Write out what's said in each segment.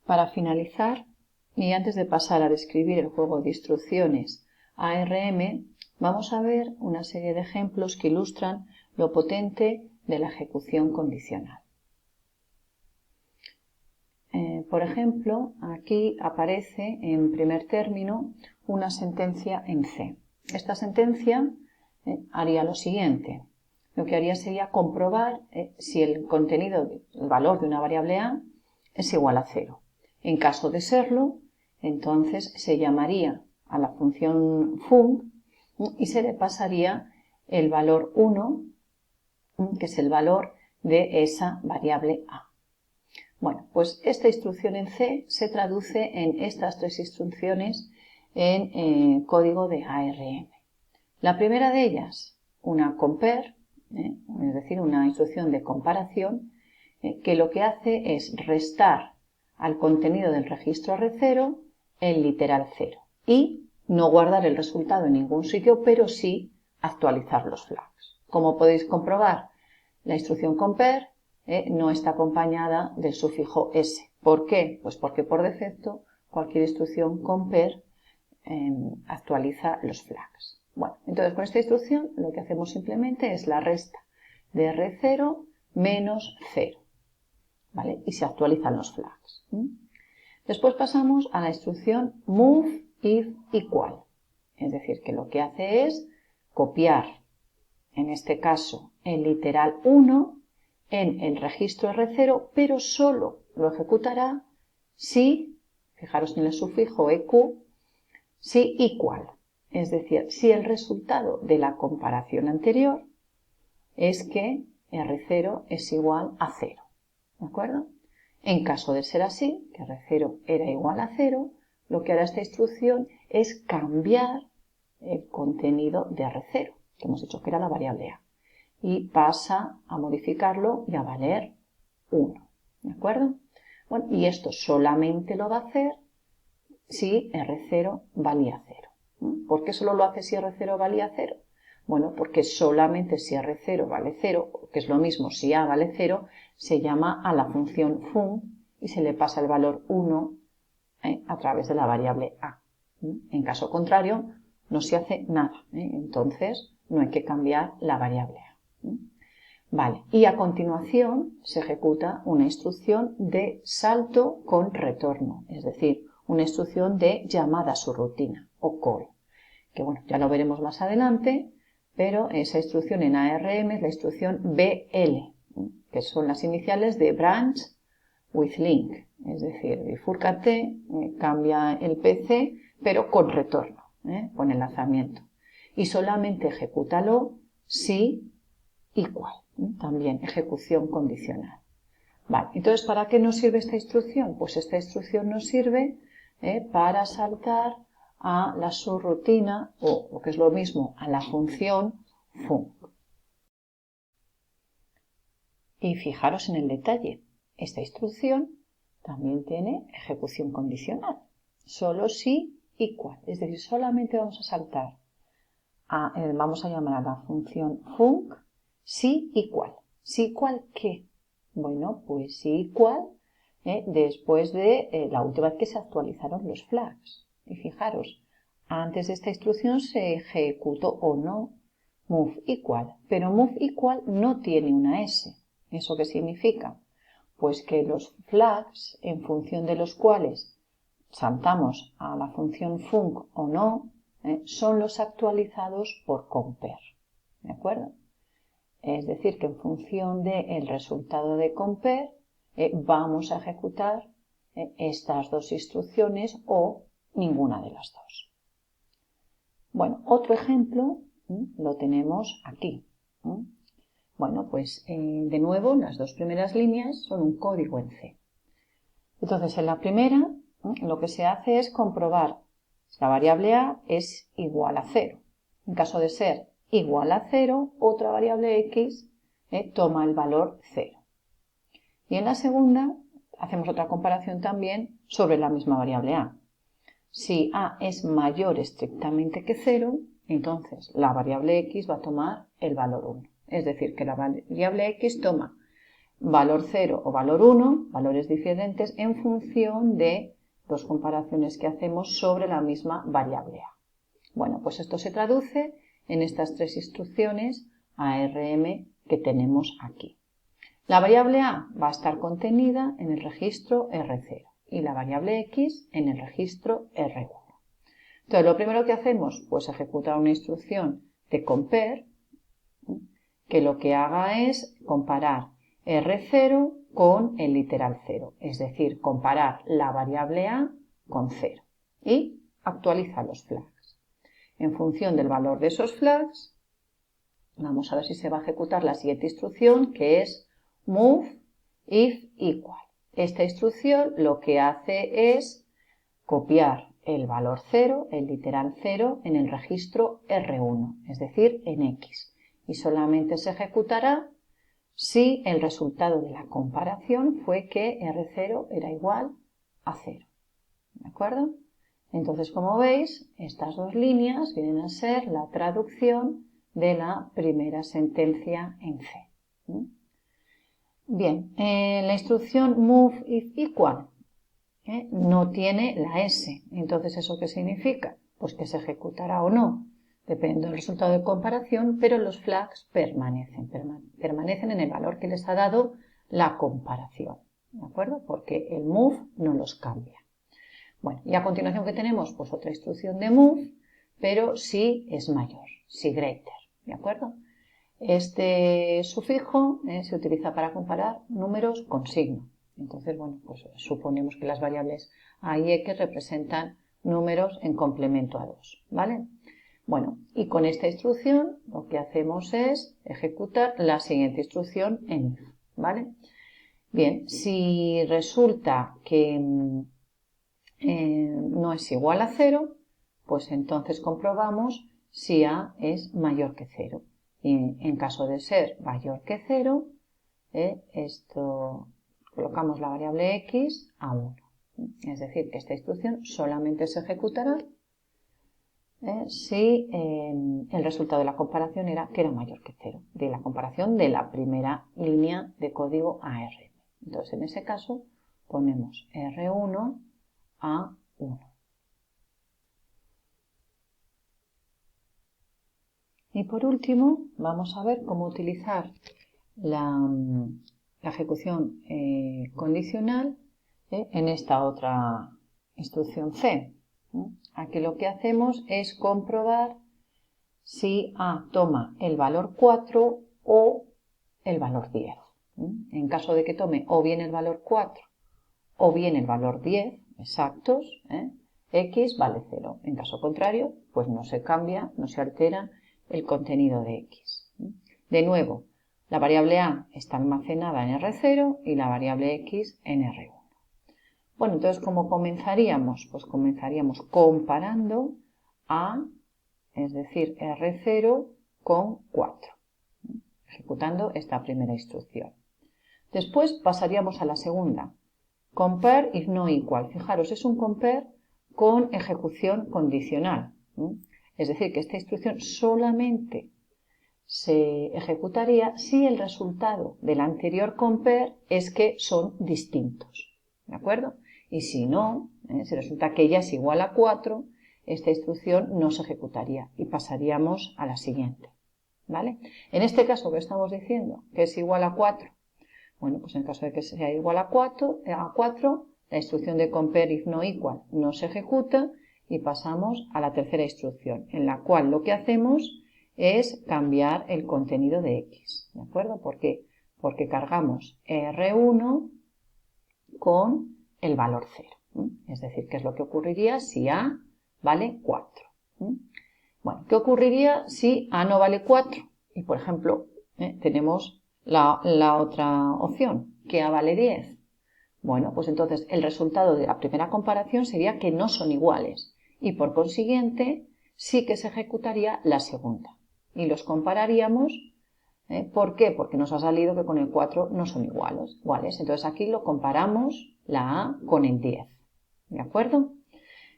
Para finalizar, y antes de pasar a describir el juego de instrucciones ARM, vamos a ver una serie de ejemplos que ilustran lo potente de la ejecución condicional. Por ejemplo, aquí aparece en primer término una sentencia en C. Esta sentencia haría lo siguiente. Lo que haría sería comprobar si el contenido, el valor de una variable A es igual a 0. En caso de serlo, entonces se llamaría a la función func y se le pasaría el valor 1, que es el valor de esa variable A. Bueno, pues esta instrucción en C se traduce en estas tres instrucciones en código de ARM. La primera de ellas, una compare, es decir, una instrucción de comparación, que lo que hace es restar al contenido del registro R0 el literal 0 y no guardar el resultado en ningún sitio, pero sí actualizar los flags. Como podéis comprobar, la instrucción compare no está acompañada del sufijo s. ¿Por qué? Pues porque por defecto cualquier instrucción compare actualiza los flags. Bueno, entonces con esta instrucción lo que hacemos simplemente es la resta de R0 menos 0, ¿vale? Y se actualizan los flags. Después pasamos a la instrucción move if equal, es decir, que lo que hace es copiar, en este caso, el literal 1 en el registro R0, pero solo lo ejecutará si, fijaros en el sufijo eq, si equal, es decir, si el resultado de la comparación anterior es que R0 es igual a 0, ¿de acuerdo? En caso de ser así, que R0 era igual a 0, lo que hará esta instrucción es cambiar el contenido de R0, que hemos dicho que era la variable A, y pasa a modificarlo y a valer 1, ¿de acuerdo? Bueno, y esto solamente lo va a hacer si R0 valía 0. ¿Por qué solo lo hace si R0 valía 0? Bueno, porque solamente si R0 vale 0, que es lo mismo si A vale 0, se llama a la función func y se le pasa el valor 1 a través de la variable A. En caso contrario, no se hace nada. Entonces, no hay que cambiar la variable A. Vale, y a continuación se ejecuta una instrucción de salto con retorno, es decir, una instrucción de llamada subrutina o call, que bueno, ya lo veremos más adelante, pero esa instrucción en ARM es la instrucción BL, que son las iniciales de branch with link, es decir, bifúrcate, cambia el PC, pero con retorno, con enlazamiento, y solamente ejecútalo si equal, también ejecución condicional. Vale, entonces, ¿para qué nos sirve esta instrucción? Pues esta instrucción nos sirve para saltar a la subrutina, o lo que es lo mismo, a la función func. Y fijaros en el detalle, esta instrucción también tiene ejecución condicional, solo si equal, es decir, solamente vamos a saltar, vamos a llamar a la función func si equal. ¿Si equal qué? Bueno, pues si equal después de la última vez que se actualizaron los flags. Y fijaros, antes de esta instrucción se ejecutó o no move equal, pero move equal no tiene una S. ¿Eso qué significa? Pues que los flags, en función de los cuales saltamos a la función func o no, son los actualizados por compare. ¿De acuerdo? Es decir, que en función del resultado de compare vamos a ejecutar estas dos instrucciones o ninguna de las dos. Bueno, otro ejemplo lo tenemos aquí. Bueno, pues de nuevo las dos primeras líneas son un código en C. Entonces, en la primera lo que se hace es comprobar si la variable A es igual a 0. En caso de ser igual a 0, otra variable x toma el valor 0. Y en la segunda hacemos otra comparación también sobre la misma variable A. Si A es mayor estrictamente que 0, entonces la variable x va a tomar el valor 1. Es decir, que la variable x toma valor 0 o valor 1, valores diferentes en función de dos comparaciones que hacemos sobre la misma variable A. Bueno, pues esto se traduce en estas tres instrucciones ARM que tenemos aquí. La variable A va a estar contenida en el registro R0 y la variable X en el registro R1. Entonces, lo primero que hacemos, pues ejecutar una instrucción de compare, que lo que haga es comparar R0 con el literal 0, es decir, comparar la variable A con 0 y actualiza los flags. En función del valor de esos flags, vamos a ver si se va a ejecutar la siguiente instrucción, que es move if equal. Esta instrucción lo que hace es copiar el valor 0, el literal 0, en el registro R1, es decir, en X, y solamente se ejecutará si el resultado de la comparación fue que R0 era igual a 0. ¿De acuerdo? Entonces, como veis, estas dos líneas vienen a ser la traducción de la primera sentencia en C. Bien, la instrucción move if equal no tiene la S. Entonces, ¿eso qué significa? Pues que se ejecutará o no, depende del resultado de comparación, pero los flags permanecen en el valor que les ha dado la comparación, ¿de acuerdo? Porque el move no los cambia. Bueno, y a continuación, ¿qué tenemos? Pues otra instrucción de move, pero si es mayor, si greater, ¿de acuerdo? Este sufijo se utiliza para comparar números con signo. Entonces, bueno, pues suponemos que las variables A y X representan números en complemento a 2, ¿vale? Bueno, y con esta instrucción lo que hacemos es ejecutar la siguiente instrucción en if, ¿vale? Bien, si resulta que no es igual a 0, pues entonces comprobamos si A es mayor que 0. Y en caso de ser mayor que 0, colocamos la variable X a 1. Es decir, que esta instrucción solamente se ejecutará si el resultado de la comparación era que era mayor que 0, de la comparación de la primera línea de código ARM. Entonces, en ese caso, ponemos R1 a 1. Y por último, vamos a ver cómo utilizar la ejecución condicional en esta otra instrucción C. Aquí lo que hacemos es comprobar si A toma el valor 4 o el valor 10. En caso de que tome o bien el valor 4 o bien el valor 10 exactos, X vale 0. En caso contrario, pues no se cambia, no se altera el contenido de X. De nuevo, la variable A está almacenada en R0 y la variable X en R1. Bueno, entonces, ¿cómo comenzaríamos? Pues comenzaríamos comparando A, es decir, R0 con 4, ejecutando esta primera instrucción. Después pasaríamos a la segunda, compare if no equal. Fijaros, es un compare con ejecución condicional. Es decir, que esta instrucción solamente se ejecutaría si el resultado del anterior compare es que son distintos. ¿De acuerdo? Y si no, si resulta que ella es igual a 4, esta instrucción no se ejecutaría y pasaríamos a la siguiente. ¿Vale? En este caso, ¿qué estamos diciendo? Que es igual a 4. Bueno, pues en caso de que sea igual a 4, la instrucción de compare if no equal no se ejecuta y pasamos a la tercera instrucción, en la cual lo que hacemos es cambiar el contenido de X. ¿De acuerdo? ¿Por qué? Porque cargamos R1 con el valor 0. Es decir, ¿qué es lo que ocurriría si A vale 4? Bueno, ¿qué ocurriría si A no vale 4? Y, por ejemplo, tenemos la otra opción, que A vale 10. Bueno, pues entonces el resultado de la primera comparación sería que no son iguales y por consiguiente sí que se ejecutaría la segunda y los compararíamos. ¿Por qué? Porque nos ha salido que con el 4 no son iguales. Entonces aquí lo comparamos la A con el 10. ¿De acuerdo?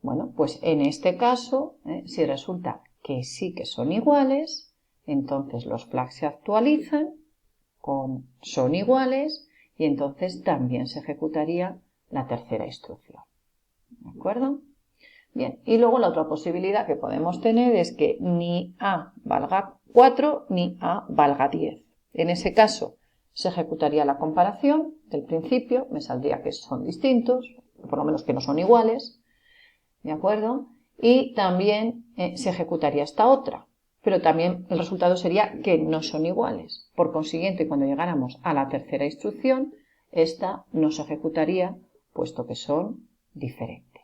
Bueno, pues en este caso, si resulta que sí que son iguales, entonces los flags se actualizan con son iguales y entonces también se ejecutaría la tercera instrucción. ¿De acuerdo? Bien, y luego la otra posibilidad que podemos tener es que ni A valga 4 ni A valga 10. En ese caso se ejecutaría la comparación del principio, me saldría que son distintos, por lo menos que no son iguales, ¿de acuerdo? Y también se ejecutaría esta otra, pero también el resultado sería que no son iguales. Por consiguiente, cuando llegáramos a la tercera instrucción, esta no se ejecutaría puesto que son diferentes.